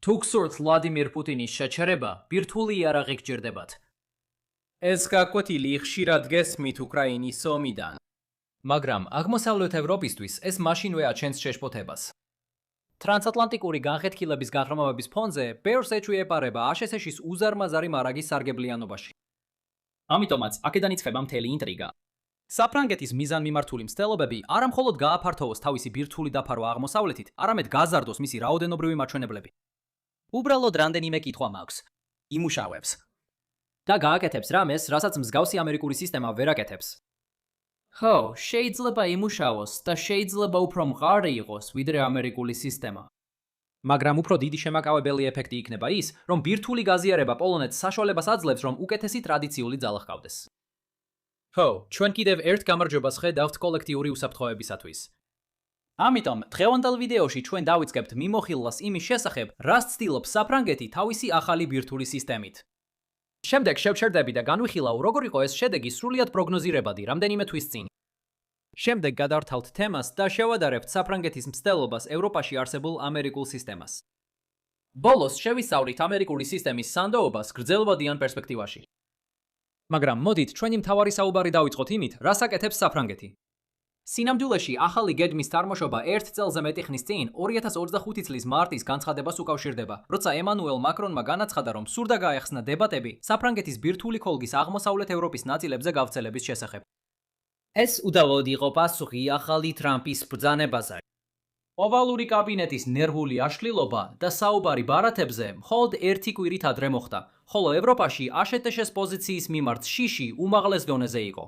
თუ გსურთ ვლადიმირ პუტინის შეჩერება, ბირთვული იარაღი გჭირდებათ. ეს გაკვეთილი ხშირად გესმით უკრაინის ომიდან. მაგრამ აღმოსავლეთ ევროპისთვის ეს მაშინვე აჩენს შეშფოთებას. ტრანსატლანტიკური განხეთქილების გაღრმავების ფონზე ბევრს ეჩვეეპარება აშშ-ის უზარმაზარი მარაგის სარგებლიანობაში. ამიტომაც აქედან იწყება მთელი ინტრიგა. საფრანგეთის მიზანმიმართული მცდელობები არა მხოლოდ გააფართოვოს თავისი ბირთვული დაფარვა აღმოსავლეთით, არამედ გაზარდოს მისი რაოდენობრივი მაჩვენებლები. უბრალოდ რამდენიმე კითხვა მაქვს. იმუშავებს და გააკეთებს რამეს, რასაც მსგავსი ამერიკული სისტემა ვერ აკეთებს. ხო, შეიძლება იმუშაოს და შეიძლება უფრო მყარი იყოს, ვიდრე ამერიკული სისტემა. მაგრამ უფრო დიდი შემაკავებელი ეფექტი იქნება ის, რომ ბირთვული გაზიარება პოლონეთს საშუალებას აძლევს, რომ უკეთესი ტრადიციული ძალა ჰყავდეს. ხო, ჩვენ კიდევ ერთ გამარჯვებას ხედავთ კოლექტიური უსაფრთხოებისათვის. ამიტომ დღევანდელ ვიდეოში ჩვენ დავიწყებთ მიმოხილვას იმის შესახებ, რას ცდილობს საფრანგეთი თავისი ახალი ბირთვული სისტემით. შემდეგ შევჩერდები და განვიხილავ, როგორ იყო ეს შედეგი სრულიად პროგნოზირებადი რამდენიმე თვის წინ. შემდეგ გადავართავთ თემას და შევადარებთ საფრანგეთის მცდელობას ევროპაში არსებულ ამერიკულ სისტემას. ბოლოს შევისწავლით ამერიკული სისტემის სანდოობას გრძელვადიან პერსპექტივაში. მაგრამ მოდით ჩვენი მთავარი საუბარი დავიწყოთ იმით, რას აკეთებს საფრანგეთი. სინამდვილეში ახალი გეგმის წარმოშობა 1 წელზე მეტი ხნის წინ 2025 წლის მარტის განცხადებას უკავშირდება, როცა ემანუელ მაკრონმა განაცხადა, რომ სურდა გაეხსნა დებატები საფრანგეთის ბირთვული ხოლგის აღმოსავლეთ ევროპის ნაწილებზე გავრცელების შესახებ. ეს უდავოდ იყო პასუხი ახალი ტრამპის ბრძანებაზე. ოვალური კაბინეტის ნერვული აშლილობა და საუბარი ბარათებზე მხოლოდ 1 კვირით ადრე მოხდა, ხოლო ევროპაში აშშ-ის პოზიციის მიმართ შიში უმაღლეს დონეზე იყო.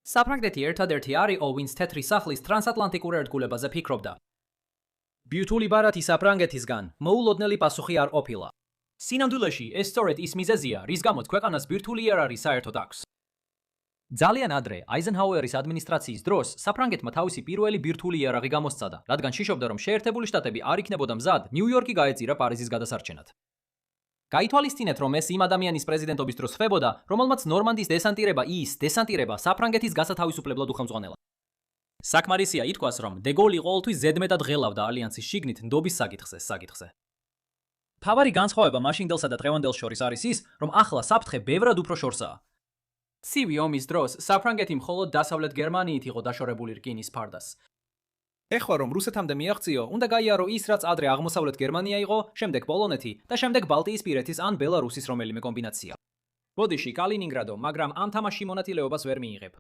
საფრანგეთი ერთადერთი არ იყო, ვინც თეთრი სახლის ტრანსატლანტიკურ ერთგულებაზე ფიქრობდა. ბირთვული ბარათი საფრანგეთისგან მოულოდნელი პასუხი არ ყოფილა. სინამდვილეში ეს სწორედ ის მიზეზია, რის გამოც ქვეყანას ბირთვული იარაღი საერთოდ აქვს. ძალიან ადრე აიზენჰაუერის ადმინისტრაციის დროს საფრანგეთმა თავისი პირველი ბირთვული იარაღი გამოსცადა, რადგან შიშობდა, რომ შეერთებული შტატები არ იქნებოდა მზად ნიუ-იორკი გაეწირა პარიზის გადასარჩენად. გაითვალისწინეთ, რომ ეს იმ ადამიანის პრეზიდენტობის დროს ხდებოდა, რომელმაც ნორმანდის დესანტირება საფრანგეთის გასათავისუფლებლად უხელმძღვანელა. საკმარისია ითქვას, რომ დე გოლი ყოველთვის ზედმეტად ღელავდა ალიანსის შიგნით ნდობის საკითხზე. მთავარი განსხვავება მაშინდელსა და დღევანდელს შორის არის ის, რომ ახლა საფრთხე ბევრად უფრო შორსაა. ცივი ომის დროს საფრანგეთი მხოლოდ დასავლეთ გერმანიით იყო დაშორებული რკინის ფარდას. ეხლა რომ რუსეთამდე მიაღწიო, უნდა გაიარო ის, რაც ადრე აღმოსავლეთ გერმანია იყო, შემდეგ პოლონეთი და შემდეგ ბალტიისპირეთის ან ბელარუსის რომელიმე კომბინაცია. ბოდიში კალინინგრადო, მაგრამ ამ თამაშში მონაწილეობას ვერ მიიღებ.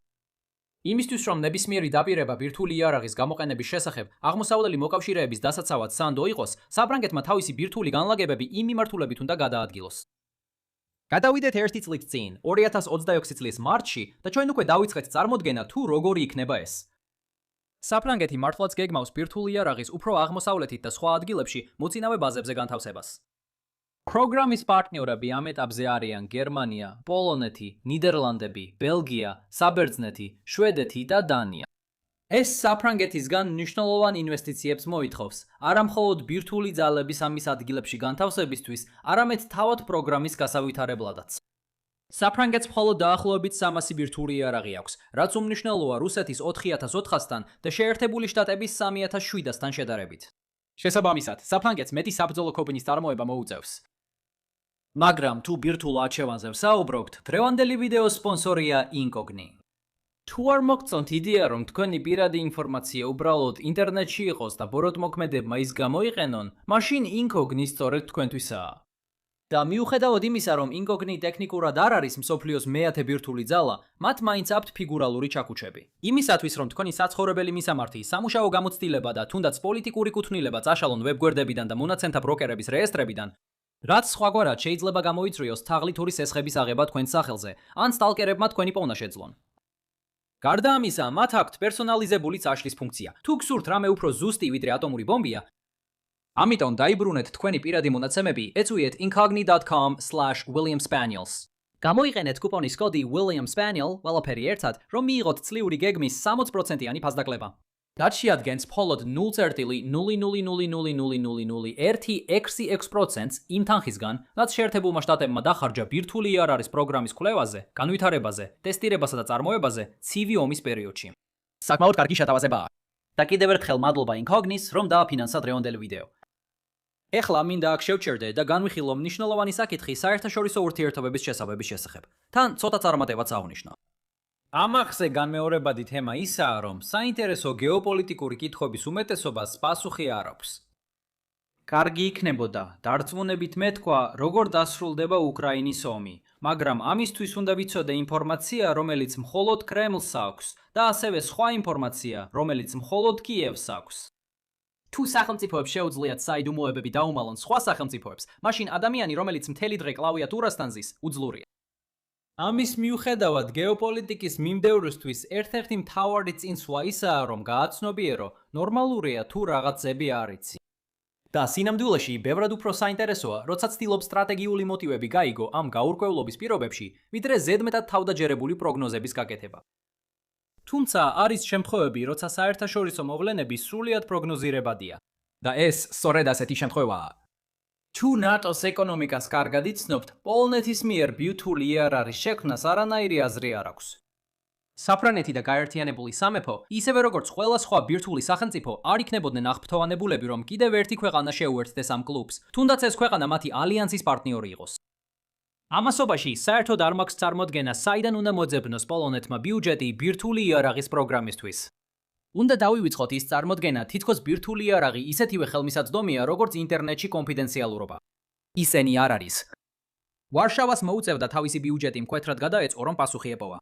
იმისთვის, რომ ნებისმიერი დაპირება ბირთვული იარაღის გამოყენების შესახებ აღმოსავლელი მოკავშირეების დასაცავად სანდო იყოს, საფრანგეთმა თავისი ბირთვული განლაგებები იმ მიმართულებით უნდა გადაადგილოს. გადავიდეთ 1 წლით წინ, 2026 წლის მარტში და ჩვენ უკვე დავიწყეთ წარმოდგენა თუ როგორი იქნება ეს. საფრანგეთი მართლაც გეგმავს ბირთვული იარაღის უფრო აღმოსავლეთით და სხვა ადგილებში მოცინავე ბაზებზე განთავსებას. პროგრამის პარტნიორები ამ ეტაპზე არიან გერმანია, პოლონეთი, ნიდერლანდები, ბელგია, საბერძნეთი, შვედეთი და დანია. ეს საფრანგეთისგან მნიშვნელოვან ინვესტიციებს მოითხოვს, არა მხოლოდ ბირთვული ძალების ამის ადგილებში განთავსებისთვის, არამედ თავად პროგრამის გასავითარებლადაც. საფრანგეთს მხოლოდ დაახლოებით 300 ბირთვული იარაღი აქვს, რაც უმნიშვნელოა რუსეთის 4400-დან და შეერთებული შტატების 3700-დან შედარებით. შესაბამისად, საფრანგეთს მეტი საბრძოლო ქობნის წარმოება მოუწევს. მაგრამ თუ ბირთვულ არჩევანზე ვსაუბრობთ, დღევანდელი ვიდეოს სპონსორია Incogni. თუ არ მოგწონთ იდეა, რომ თქვენი პირადი ინფორმაცია უბრალოდ ინტერნეტში იყოს და ბოროტმოქმედებმა ის გამოიყენონ, მაშინ Incogni სწორედ თქვენთვისაა. და მიუხედავად იმისა, რომ Incogni ტექნიკურად არ არის მსოფლიოს მეათე ბირთვული ძალა, მათ მაინც აქვთ ფიგურალური ჩაქუჩები. იმისათვის, რომ თქვენი საცხოვრებელი მისამართი, სამუშაო გამოცდილება და თუნდაც პოლიტიკური კუთვნილება წაშალონ ვებგვერდებიდან და მონაცემთა ბროკერების რეესტრებიდან, რაც სხვაგვარად შეიძლება გამოიწვიოს თაღლითური სესხების აღება თქვენ სახელზე, ან სტალკერებმა თქვენი პოვნა შეძლონ. გარდა ამისა, მათ აქვთ პერსონალიზებული წაშლის ფუნქცია. თუ გსურთ რამე უფრო ზუსტი ვიდრე ატომური ბომბია, ამიტომ დაიბრუნეთ თქვენი პირადი მონაცემები, ეწვიეთ incogni.com/WilliamSpaniels. გამოიყენეთ კუპონის კოდი WilliamSpaniel, ყველაფერი ერთად, რომ მიიღოთ წლიური გეგმის 60%-იანი ფასდაკლება. რაც შეადგენს მხოლოდ 0.0000000166%-ს იმ თანხისგან, რაც შეერთებულმა შტატებმა დახარჯა ბირთვული იარაღის პროგრამის კვლევაზე, განვითარებაზე, ტესტირებასა და წარმოებაზე ცივი ომის პერიოდში. საკმაოდ კარგი შეთავაზებაა. და კიდევ ერთხელ მადლობა Incognis, რომ დააფინანსა დღევანდელი ვიდეო. ეხლა მინდა აქ შევჩერდე და განვიხილო მნიშვნელოვანი საკითხი საერთაშორისო ურთიერთობების შესაბამის შესახებ. თან ცოტა წარმატებაც აღნიშნო. ამახზე განმეორებადი თემა ისაა, რომ საინტერესო გეოპოლიტიკური კითხვების უმეტესობას პასუხი არ აქვს. კარგი იქნებოდა, დარწმუნებით მეთქვა, როგორ დასრულდება უკრაინის ომი, მაგრამ ამისთვის უნდა ვიცოდე ინფორმაცია, რომელიც მხოლოდ კრემლს აქვს და ასევე სხვა ინფორმაცია, რომელიც მხოლოდ კიევს აქვს. თუ სახელმწიფოებს შეუძლიათ საიდუმლოებები დაუმალონ სხვა სახელმწიფოებს, მაშინ ადამიანი, რომელიც მთელი დღე კლავიატურასთან ზის, უძლურია. ამის მიუხედავად, გეოპოლიტიკის მიმდევრისთვის ერთ-ერთი მთავარი წინსვლა ისაა, რომ გააცნობიერო, ნორმალურია თუ რაღაცები არ იცი. და სინამდვილეში ბევრად უფრო საინტერესოა, როცა ცდილობს სტრატეგიული მოტივები გაიგო ამ გაურკვევლობის პირობებში, ვიდრე ზედმეტად თავდაჯერებული პროგნოზების გაკეთება. თუმცა არის შემთხვევები, როცა საერთაშორისო მოვლენები სრულიად პროგნოზირებადია. და ეს სწორედ ასეთი შემთხვევაა. თუ ნატოს ეკონომიკას კარგად იცნობთ, პოლონეთის მიერ ბირთვული იარაღის შექმნას არანაირი აზრი არ აქვს. საფრანგეთი და გაერთიანებული სამეფო, ისევე როგორც ყველა სხვა ბირთვული სახელმწიფო, არ იქნებოდნენ აღფრთოვანებულები, რომ კიდევ ერთი ქვეყანა შეუერთდეს ამ კლუბს, თუნდაც ეს ქვეყანა მათი ალიანსის პარტნიორი იყოს. ამასობაში საერთოდ არ მაქვს წარმოდგენა, საიდან უნდა მოძებნოს პოლონეთმა ბიუჯეტი ბირთვული იარაღის პროგრამისთვის. უნდა დავივიწყოთ ის წარმოდგენა, თითქოს ბირთვული იარაღი ისეთივე ხელმისაწვდომია, როგორც ინტერნეტში კონფიდენციალურობა. ისენი არ არის. ვარშავას მოუწევდა თავისი ბიუჯეტი მკვეთრად გადაეწყო, რომ პასუხი ეპოვა.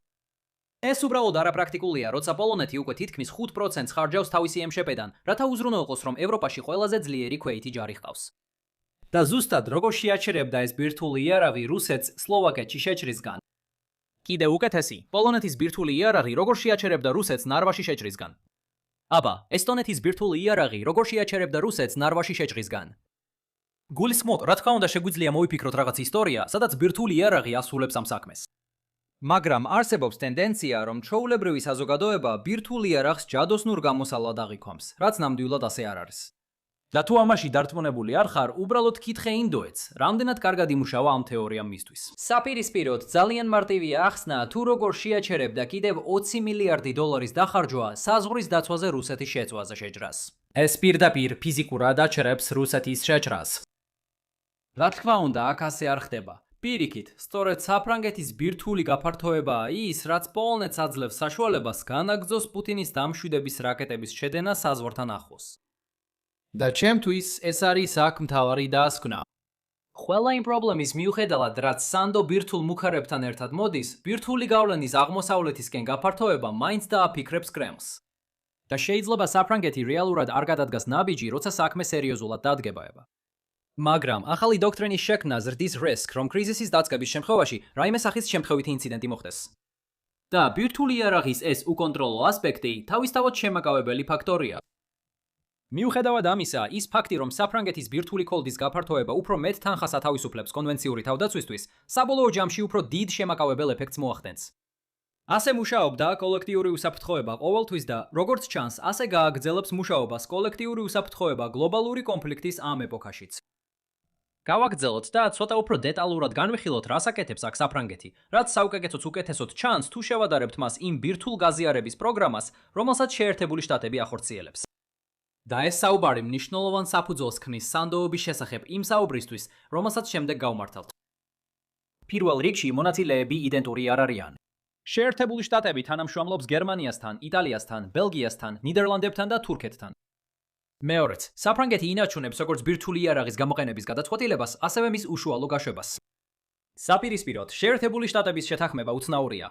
ეს უბრალოდ არაპრაქტიკულია, როცა პოლონეთი უკვე თითქმის 5%-ს ხარჯავს თავისი ემშპ-დან, რათა უზრუნველყოს, რომ ევროპაში ყველაზე ძლიერი ქვეითი ჯარი ჰყავს. და ზუსტად როგორ შეაჩერებდა ეს ბირთვული იარაღი რუსეთს სლოვაკეთში შეჭრისგან. კიდევ უკეთესი, პოლონეთის ბირთვული იარაღი როგორ შეაჩერებდა რუსეთს ნარვაში შეჭრისგან. აბა, ესტონეთის ბირთვული იარაღი როგორ შეაჩერებდა რუსეთს ნარვაში შეჭრისგან. გულისხმობ, რა თქმა უნდა შეგვიძლია მოვიფიქროთ რაღაც ისტორია, სადაც ბირთვული იარაღი ასრულებს ამ საქმეს. მაგრამ არსებობს ტენდენცია, რომ ჩვეულებრივი საზოგადოება ბირთვულ იარაღს ჯადოსნურ გამოსალად აღიქვამს, რაც ნამდვილად ასე არ არის. და თუ ამაში დარწმუნებული არ ხარ, უბრალოდ კითხე ინდოეთს, რამდენად კარგად იმუშავა ამ თეორიამ მისთვის. საპირისპიროდ, ძალიან მარტივია ახსნა, თუ როგორ შეაჩერებდა კიდევ 20 მილიარდი დოლარის დახარჯვა საზღვრის დაცვაზე რუსეთის შეწვაზე შეჭრას. ეს პირდაპირ ფიზიკურად აჩერებს რუსეთის შეჭრას. რა თქმა უნდა, აქ ასე არ ხდება. პირიქით, სწორედ საფრანგეთის ბირთვული გაფართოებაა ის, რაც პოლონეთს აძლევს საშუალებას განაგრძოს პუტინის დამშვიდების რაკეტების შეძენა საზღვართან ახლოს. და ჩემთვის ეს არის აქ მთავარი დასკვნა. ყველა იმ პრობლემის მიუხედავად, რაც სანდო ბირთვულ მუხარებთან ერთად მოდის, ბირთვული გავლენის აღმოსავლეთისკენ გაფართოება მაინც დააფიქრებს კრემლს. და შეიძლება საფრანგეთი რეალურად არ გადადგას ნაბიჯი, როცა საქმე სერიოზულად დადგებაება. მაგრამ ახალი დოქტრინის შექმნა ზრდის რისკს, რომ კრიზისის დაწყების შემთხვევაში რაიმე სახის შემთხვევითი ინციდენტი მოხდეს. და ბირთვული იარაღის ეს უკონტროლო ასპექტი თავისთავად შემაკავებელი ფაქტორია. მიუხედავად ამისა, ის ფაქტი, რომ საფრანგეთის ბირთვული კოლდის გაფართოება უფრო მეტ თანხას ათავისუფლებს კონვენციური თავდაცვისთვის, საბოლოო ჯამში უფრო დიდ შემაკავებელ ეფექტს მოახდენს. ასე მუშაობდა კოლექტიური უსაფრთხოება ყოველთვის და, როგორც ჩანს, ასე გააგრძელებს მუშაობას კოლექტიური უსაფრთხოება გლობალური კონფლიქტის ამ ეპოქაშიც. გავაგრძელოთ და ცოტა უფრო დეტალურად განვიხილოთ, რას აკეთებს აქ საფრანგეთი, რაც საუკეთესოც უკეთესოდ ჩანს, თუ შევადარებთ მას იმ ბირთვულ გაზიარების პროგრამას, რომელსაც შეერთებული შტატები ახორციელებს. და ეს საუბარი მნიშვნელოვან საფუძველს ქმნის სანდოობის შესახებ იმ საუბრისთვის, რომელსაც შემდეგ გავმართავთ. პირველ რიგში მონაწილეები იდენტური არ არიან. შეერთებული შტატები თანამშრომლობს გერმანიასთან, იტალიასთან, ბელგიასთან, ნიდერლანდებთან და თურქეთთან. მეორეც, საფრანგეთი ინარჩუნებს როგორც ბირთვული იარაღის გამოყენების გადაწყვეტილებას, ასევე მის უშუალო გაშვებას. საპირისპიროდ, შეერთებული შტატების შეთანხმება უცნაურია.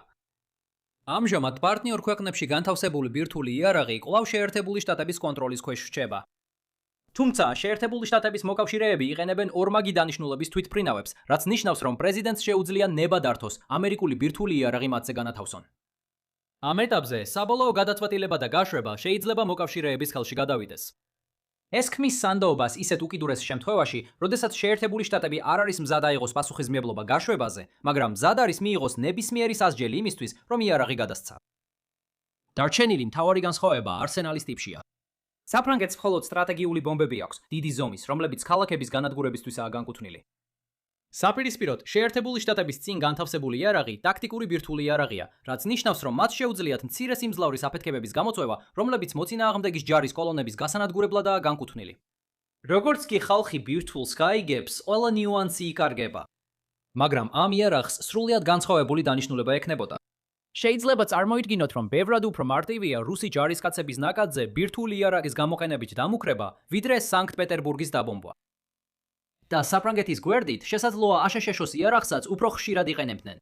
ამჟამად პარტნიორ ქვეყნებში განთავსებული ბირთვული იარაღი კვლავ შეერთებული შტატების კონტროლის ქვეშ რჩება. თუმცა, შეერთებული შტატების მოკავშირეები იყენებენ ორმაგი დანიშნულების თვითმფრინავებს, რაც ნიშნავს, რომ პრეზიდენტს შეუძლია ნება დართოს ამერიკული ბირთვული იარაღი მათზე განათავსონ. ამ ეტაპზე საბოლოო გადაწყვეტილება და გაშვება შეიძლება მოკავშირეების ხელში გადავიდეს. ეს ქმნის სანდოობას ისეთ უკიდურეს შემთხვევაში, როდესაც შეერთებული შტატები არ არის მზად აიღოს პასუხისმგებლობა გაშვებაზე, მაგრამ მზად არის მიიღოს ნებისმიერი სასჯელი იმისთვის, რომ იარაღი გადასცა. დარჩენილი მთავარი განსხვავება არსენალის ტიპშია. საფრანგეთს მხოლოდ სტრატეგიული ბომბები აქვს, დიდი ზომის, რომლებიც ქალაქების განადგურებისთვისაა განკუთვნილი. საპირისპიროდ, შეერთებული შტატების წინ განთავსებული იარაღი ტაქტიკური ბირთვული იარაღია, რაც ნიშნავს, რომ მათ შეუძლიათ მცირე სიმძლავრის აფეთქებების გამოწვევა, რომლებიც მოწინააღმდეგის ჯარის კოლონების გასანადგურებლადაა განკუთვნილი. როგორც კი ხალხი ბირთვულს გაიგებს, ყველა ნიუანსი იკარგება. მაგრამ ამ იარაღს სრულიად განსხვავებული დანიშნულება ექნებოდა. შეიძლება წარმოიდგინოთ, რომ ბევრად უფრო მარტივია რუსი ჯარისკაცების ნაკადზე ბირთვული იარაღის გამოყენებით დამუქრება, ვიდრე სანქტ-პეტერბურგის დაბომბვა. და საფრანგეთის გვერდით შესაძლოა აშშ-ს იარაღსაც უფრო ხშირად იყენებდნენ.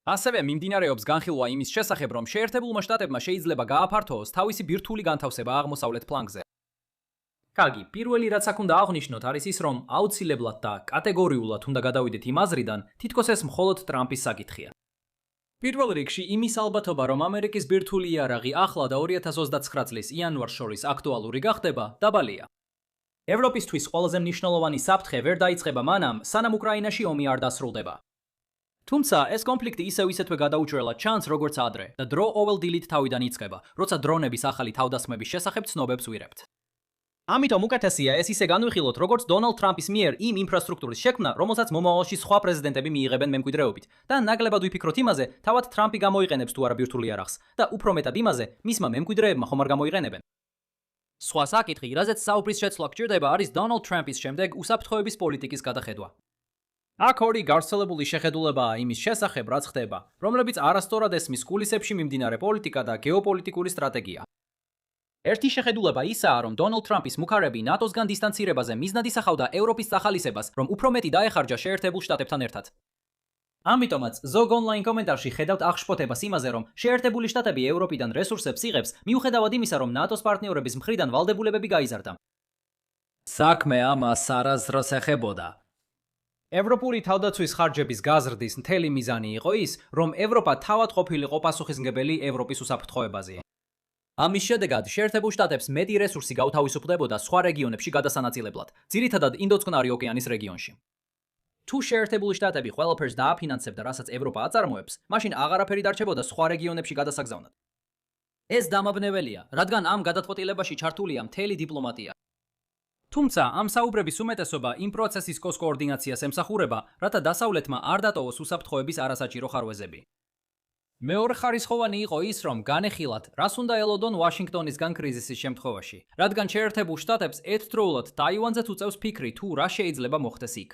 ასევე მიმდინარეობს განხილვა იმის შესახებ, რომ შეერთებულმა შტატებმა შეიძლება გააფართოოს თავისი ბირთვული განთავსება აღმოსავლეთ ფლანგზე. კარგი, პირველი რაც აქ უნდა აღვნიშნოთ არის ის, რომ აუცილებლად და კატეგორიულად უნდა გადავიდეთ იმ აზრიდან, თითქოს ეს მხოლოდ ტრამპის საკითხია. პირველ რიგში იმის ალბათობა, რომ ამერიკის ბირთვული იარაღი ახლა და 2029 წლის იანვარს შორის აქტუალური გახდება, დაბალია. ევროპისთვის ყველაზე მნიშვნელოვანი საფრთხე ვერ დაიწყება მანამ, სანამ უკრაინაში ომი არ დასრულდება. თუმცა ეს კონფლიქტი ისეთვე გადაუჭრელად ჩანს, როგორც ადრე და დრო ყოველ დილით თავიდან იწყება, როცა დრონების ახალი თავდასხმების შესახებ ცნობებს ვირებთ. ამიტომ უკეთესია ეს ისე განვიხილოთ, როგორც დონალდ ტრამპის მიერ იმ ინფრასტრუქტურის შექმნა, რომელსაც მომავალში სხვა პრეზიდენტები მიიღებენ მემკვიდრეობით და ნაკლებად ვიფიქროთ იმაზე, თავად ტრამპი გამოიყენებს თუ არა ბირთვულ იარაღს და უფრო მეტად იმაზე, მისმა მემკვიდრეებმა ხომ არ გამოიყენებენ. სხვა საკითხი, რაზეც საუბრის შეცვლა გჭირდება, არის დონალდ ტრამპის შემდეგ უსაფრთხოების პოლიტიკის გადახედვა. აქ ორი გავრცელებული შეხედულებაა იმის შესახებ, რაც ხდება, რომლებიც არასწორად ესმის კულისებში მიმდინარე პოლიტიკა და გეოპოლიტიკური სტრატეგია. ერთი შეხედულება ისაა, რომ დონალდ ტრამპის მუქარები ნატოსგან დისტანცირებაზე მიზნად ისახავდა ევროპის სახალისებას, რომ უფრო მეტი დაეხარჯა შეერთებულ შტატებთან ერთად. ამიტომაც ზოგ ონლაინ კომენტარში ხედავთ აღშფოთებას იმაზე, რომ შეერთებული შტატები ევროპიდან რესურსებს იღებს, მიუხედავად იმისა, რომ ნატოს პარტნიორების მხრიდან ვალდებულებები გაიზარდა. საქმე ამას არასდროს ეხებოდა. ევროპული თავდაცვის ხარჯების გაზრდის მთელი მიზანი იყო ის, რომ ევროპა თავად ყოფილიყო პასუხისმგებელი ევროპის უსაფრთხოებაზე. ამის შედეგად შეერთებულ შტატებს მეტი რესურსი გაუთავისუფლდებოდა სხვა რეგიონებში გადასანაწილებლად, ძირითადად ინდოწყნარი ოკეანის რეგიონში. თუ შეერთებული შტატები ყველაფერს დააფინანსებდა, რასაც ევროპა აწარმოებს, მაშინ აღარაფერი დარჩებოდა სხვა რეგიონებში გადასაგზავნად. ეს დამაბნეველია, რადგან ამ გადაწყვეტილებაში ჩართულია მთელი დიპლომატია. თუმცა ამ საუბრების უმეტესობა იმ პროცესის კოორდინაციას ემსახურება, რათა დასავლეთმა არ დატოვოს უსაფრთხოების არასაჭირო ხარვეზები. მეორეხარისხოვანი იყო ის, რომ განეხილათ, რას უნდა ელოდონ ვაშინგტონისგან კრიზისის შემთხვევაში, რადგან შეერთებულ შტატებს ერთდროულად ტაივანზეც უწევს ფიქრი, თუ რა შეიძლება მოხდეს იქ.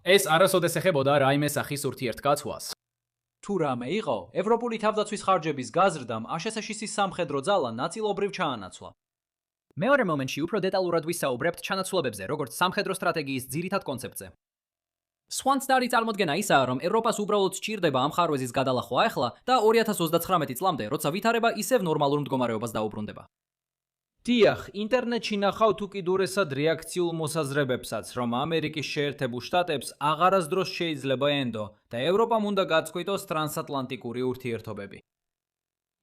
ეს არასოდეს ეხებოდა რაიმე სახის ურთიერთკაცვას. თუ რამე იყო, ევროპული თავდაცვის ხარჯების გაზრდამ აშშ-ის სამხედრო ძალა ნაწილობრივ ჩაანაცვლა. მეორე მომენტში უფრო დეტალურად ვისაუბრებთ ჩანაცვლებებზე, როგორც სამხედრო სტრატეგიის ძირითად კონცეფტზე. სვანცდარი წარმოდგენა ისაა, რომ ევროპას უბრალოდ სჭირდება ამ ხარვეზის გადალახვა ახლა და 2039 წლამდე, როცა ვითარება ისევ ნორმალურ მდგომარეობას დაუბრუნდება. დიახ, ინტერნეტში ნახავთ უკიდურესად რეაქციულ მოსაზრებებსაც, რომ ამერიკის შეერთებულ შტატებს აღარასდროს შეიძლება ენდო და ევროპამ უნდა გაწყვიტოს ტრანსატლანტიკური ურთიერთობები.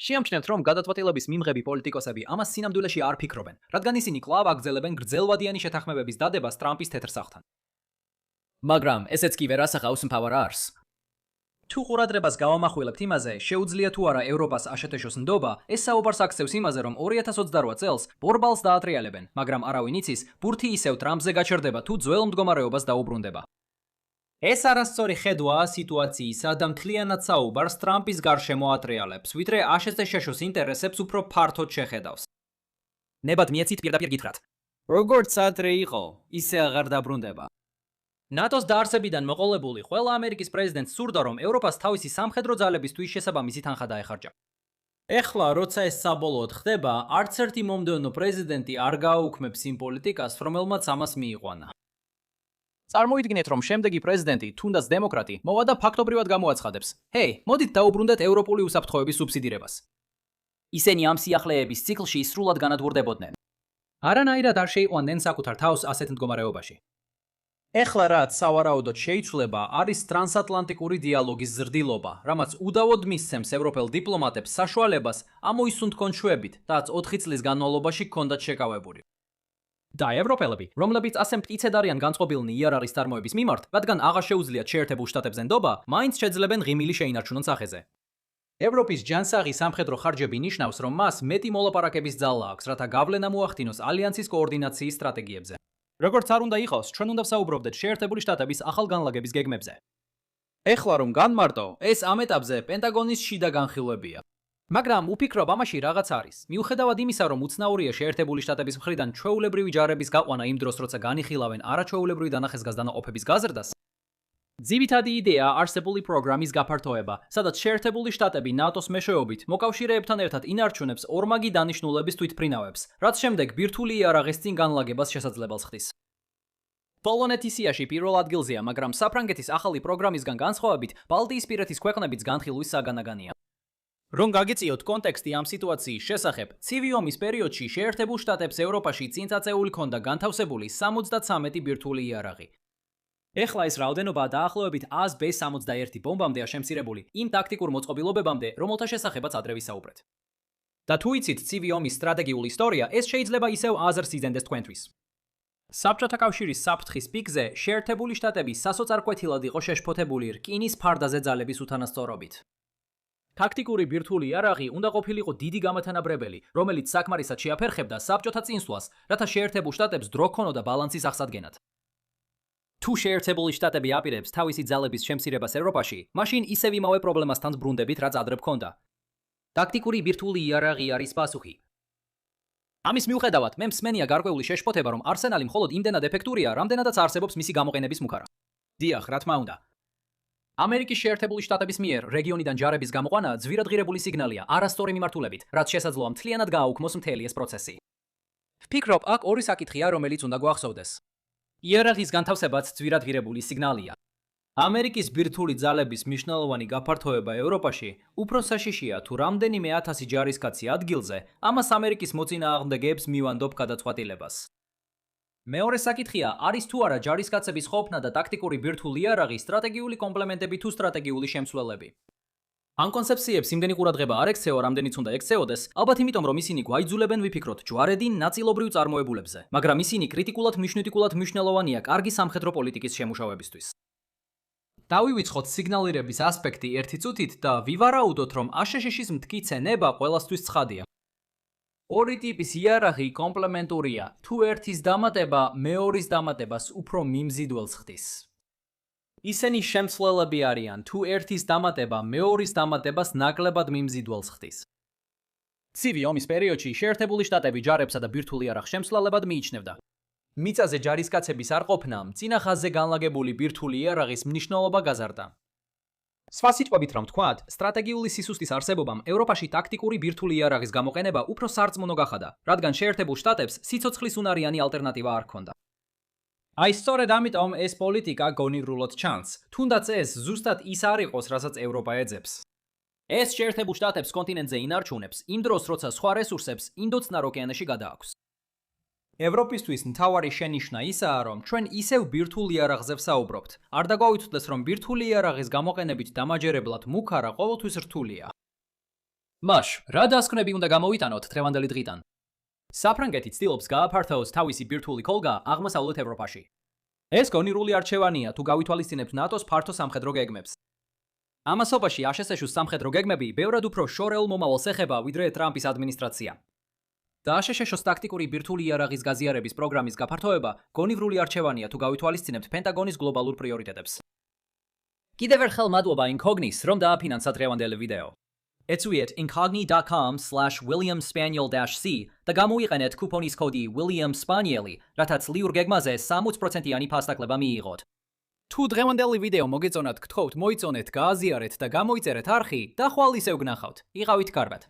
შეამჩნევთ, რომ გადაწყვეტილების მიმღები პოლიტიკოსები ამას სინამდვილეში არ ფიქრობენ, რადგან ისინი კვლავ აგრძელებენ გრძელვადიანი შეთანხმებების დადებას ტრამპის თეთრ სახლთან. მაგრამ ესეც კი ვერ ასახავს მთავარ არს. თუ ყურადღებას გავამახვილებთ იმაზე, შეუძლია თუ არა ევროპას აშშ-ს ნდობა, ეს საუბარს აქცევს იმაზე, რომ 2028 წელს ბორბალს დაატრიალებენ, მაგრამ არავინ იცის, ბურთი ისევ ტრამპზე გაჩერდება თუ ძველ მდგომარეობას დაუბრუნდება. ეს არასწორი ხედვაა სიტუაციისა და მთლიანად საუბარს ტრამპის გარშემო ატრიალებს, ვიდრე აშშ-ს ინტერესებს უფრო ფართოდ შეხედავს. ნებად მიეცით პირდაპირ გითხრათ. როგორც ადრე იყო, ისე აღარ დაბრუნდება. ნატოს დაარსებიდან მოყოლებული ყველა ამერიკის პრეზიდენტს სურდა, რომ ევროპას თავისი სამხედრო ძალებისთვის შესაბამისი თანხა დაეხარჯა. ეხლა, როცა ეს საბოლოოდ ხდება, არც ერთი მომდევნო პრეზიდენტი არ გააუქმებს იმ პოლიტიკას, რომელმაც ამას მიიყვანა. წარმოიდგინეთ, რომ შემდეგი პრეზიდენტი, თუნდაც დემოკრატი, მოვა და ფაქტობრივად გამოაცხადებს: "ჰეი, მოდით დაუბრუნდეთ ევროპული უსაფრთხოების სუბსიდირებას." ისინი ამ სიახლეების ციკლში სრულად განადგურდებოდნენ. არანაირად არ შეიყვანდნენ საკუთარ თავს ასეთ მდგომარეობაში. ეხლა რაც სავარაუდოდ შეიცვლება, არის ტრანსატლანტიკური დიალოგის ზრდილობა, რამაც უდავოდ მისცემს ევროპელ დიპლომატებს საშუალებას ამოისუნთქონ ჩვევებით, რაც 4 წლის განმავლობაში ჰქონდათ შეკავებული. და ევროპელები, რომლებიც ასე მტკიცედ არიან განწყობილნი იარაღის წარმოების მიმართ, რადგან აღარ შეუძლიათ შეერთებულ შტატებზე ნდობა, მაინც შეძლებენ ღიმილი შეინარჩუნონ სახეზე. ევროპის ჯანსაღი სამხედრო ხარჯები ნიშნავს, რომ მას მეტი მოლაპარაკების ძალა აქვს, რათა გავლენა მოახდინოს ალიანსის კოორდინაციის სტრატეგიებზე. როგორც არ უნდა იყოს, ჩვენ უნდა ვსაუბრობდეთ შეერთებული შტატების ახალ განლაგების გეგმებზე. ეხლა რომ განმარტო, ეს ამ ეტაპზე პენტაგონის შიდა განხილვებია. მაგრამ უფიქრობ ამაში რაღაც არის. მიუხედავად იმისა, რომ უცნაურია შეერთებული შტატების მხრიდან ჩვეულებრივი ჯარების გაყვანა იმ დროს, როცა განიხილავენ არაჩვეულებრივი დანახესგასდანაყოფების გაზრდას, ძირითადი იდეაა არსებული პროგრამის გაფართოება, სადაც შეერთებული შტატები ნატოს მეშვეობით მოკავშირეებთან ერთად ინარჩუნებს ორმაგი დანიშნულების თვითმფრინავებს, რაც შემდეგ ბირთვული იარაღის წინ განლაგებას შესაძლებელს ხდის. პოლონეთი სიაში პირველ ადგილზეა, მაგრამ საფრანგეთის ახალი პროგრამისგან განსხვავებით, ბალტიისპირეთის ქვეყნებიც განხილვის საგანაგანია. რომ გაგეწიოთ კონტექსტი ამ სიტუაციის შესახებ, ცივი ომის პერიოდში შეერთებულ შტატებს ევროპაში წინწაწეული ჰქონდა განთავსებული 73 ბირთვული იარაღი. ეხლა ეს რაოდენობა დაახლოებით 100 B-61 ბომბამდეა შემცირებული იმ ტაქტიკურ მოწყობილობებამდე, რომელთა შესახებაც ადრე ვისაუბრეთ. და თუ იცით ცივი ომის სტრატეგიულ ისტორია, ეს შეიძლება ისევ აზრს იზენდეს თქვენთვის. საბჭოთა კავშირის საფრთხის პიკზე შეერთებული შტატები სასოწარკვეთილად იყო შეშფოთებული რკინის ფარდაზე ძალების უთანასწორობით. ტაქტიკური ბირთვული იარაღი უნდა ყოფილიყო დიდი გამათანაბრებელი, რომელიც საკმარისად შეაფერხებდა საბჭოთა წინსვლას, რათა შეერთებულ შტატებს დრო ჰქონოდა ბალანსის აღსადგენად. თუ შეერთებული შტატები აპირებს თავისი ძალების შემცირებას ევროპაში, მაშინ ისევ იმავე პრობლემასთან ბრუნდებით, რაც ადრე ჰქონდა. ტაქტიკური ბირთვული იარაღი არის პასუხი. ამის მიუხედავად, მე მსმენია გარკვეული შეშფოთება, რომ არსენალი მხოლოდ იმდენად ეფექტურია, რამდენადაც არსებობს მისი გამოყენების მუქარა. დიახ, რა თქმა უნდა. ამერიკის შეერთებული შტატების მიერ რეგიონიდან ჯარების გამოყვანა ძვირადღირებული სიგნალია, არასწორი მიმართულებით, რაც შესაძლოა მთლიანად გააუქმოს მთელი ეს პროცესი. ვფიქრობ, აქ ორი საკითხია, რომელიც უნდა გვახსოვდეს. იარაღის განთავსებაც ძვირადღირებული სიგნალია. ამერიკის ბირთვული ძალების მნიშვნელოვანი გაფართოება ევროპაში უფრო საშიშია, თუ რამდენიმე ათასი ჯარისკაცი ადგილზე, ამას ამერიკის მოწინააღმდეგეებს მივანდობ გადაწყვეტილებას. მეორე საკითხია, არის თუ არა ჯარისკაცების ყოფნა და ტაქტიკური ბირთვული იარაღი სტრატეგიული კომპლემენტები თუ სტრატეგიული შემცვლელები. ამ კონცეფციებს იმდენი ყურადღება არ ექცევა, რამდენიც უნდა ექცეოდეს, ალბათ იმიტომ, რომ ისინი გვაიძულებენ ვიფიქროთ ჯვარედი ნაწილობრივ წარმოებულებზე, მაგრამ ისინი კრიტიკულად მნიშვნელოვანია კარგი სამხედრო პოლიტიკის შემუშავებისთვის. დავივიწყოთ სიგნალირების ასპექტი ერთი წუთით და ვივარაუდოთ, რომ ASHS-ის მტკიცე ნება ყველასთვის ცხადია. ორი ტიპის იარაღი კომპლემენტურია, თუ ერთის დამატება მეორის დამატებას უფრო მიმზიდველს ხდის. ისინი შემცვლელები არიან, თუ ერთის დამატება მეორის დამატებას ნაკლებად მიმზიდველს ხდის. ცივი ომის პერიოდში შეერთებული შტატები ჯარებსა და ბირთვულ იარაღს შემცვლებად მიიჩნევდა. მიწაზე ჯარისკაცების არ ყოფნამ წინა ხაზზე განლაგებული ბირთვული იარაღის მნიშვნელობა გაზარდა. სხვა სიტყვებით რომ ვთქვათ, სტრატეგიული სისუსტის არსებობამ ევროპაში ტაქტიკური ბირთვული იარაღის გამოყენება უფრო სარწმუნო გახადა, რადგან შეერთებულ შტატებს სიცოცხლის უნარიანი ალტერნატივა არ ჰქონდა. აი სწორედ ამიტომ ეს პოლიტიკა გონივრულად ჩანს, თუნდაც ეს ზუსტად ის არ იყოს, რასაც ევროპა ეძებს. ეს შეერთებულ შტატებს კონტინენტზე ინარჩუნებს, იმ დროს, როცა სხვა რესურსებს ინდოწნარ ოკეანეში გადააქვს. ევროპისთვის მთავარი შენიშვნა ისაა, რომ ჩვენ ისევ ბირთვულ იარაღზე ვსაუბრობთ. არ დაგვაუცდელს, რომ ბირთვული იარაღის გამოყენებით დამაჯერებლად მუქარა ყოველთვის რთულია. მაშ, რა დასკვნები უნდა გამოვიტანოთ დღევანდელი დღიდან? საფრანგეთი ცდილობს გააფართოოს თავისი ბირთვული ქოლგა აღმოსავლეთ ევროპაში. ეს გონივრული არჩევანია, თუ გავითვალისწინებთ ნატოს ფართო სამხედრო გეგმებს. ამასობაში ASHS-ის სამხედრო გეგმები ბევრად უფრო შორეულ მომავალს ეხება, ვიდრე ტრამპის ადმინისტრაცია. და ASHS-ის ტაქტიკური ბირთვული იარაღის გაზიარების პროგრამის გაფართოება გონივრული არჩევანია, თუ გავითვალისწინებთ პენტაგონის გლობალურ პრიორიტეტებს. კიდევ ერთხელ მადლობა Incognis, რომ დააფინანსა დღევანდელი ვიდეო. ეწვიეთ incogni.com/williamspaniel-c და გამოიყენეთ კუპონის კოდი WILLIAMSPANIELI, რათაც liur გეგმაზე 60%-იანი ფასდაკლება მიიღოთ. თუ დღევანდელი ვიდეო მოგეწონათ, გთხოვთ მოიწონეთ, გააზიარეთ და გამოიწერეთ არხი და ხვალ ისევ გნახავთ. იყავით კარგად.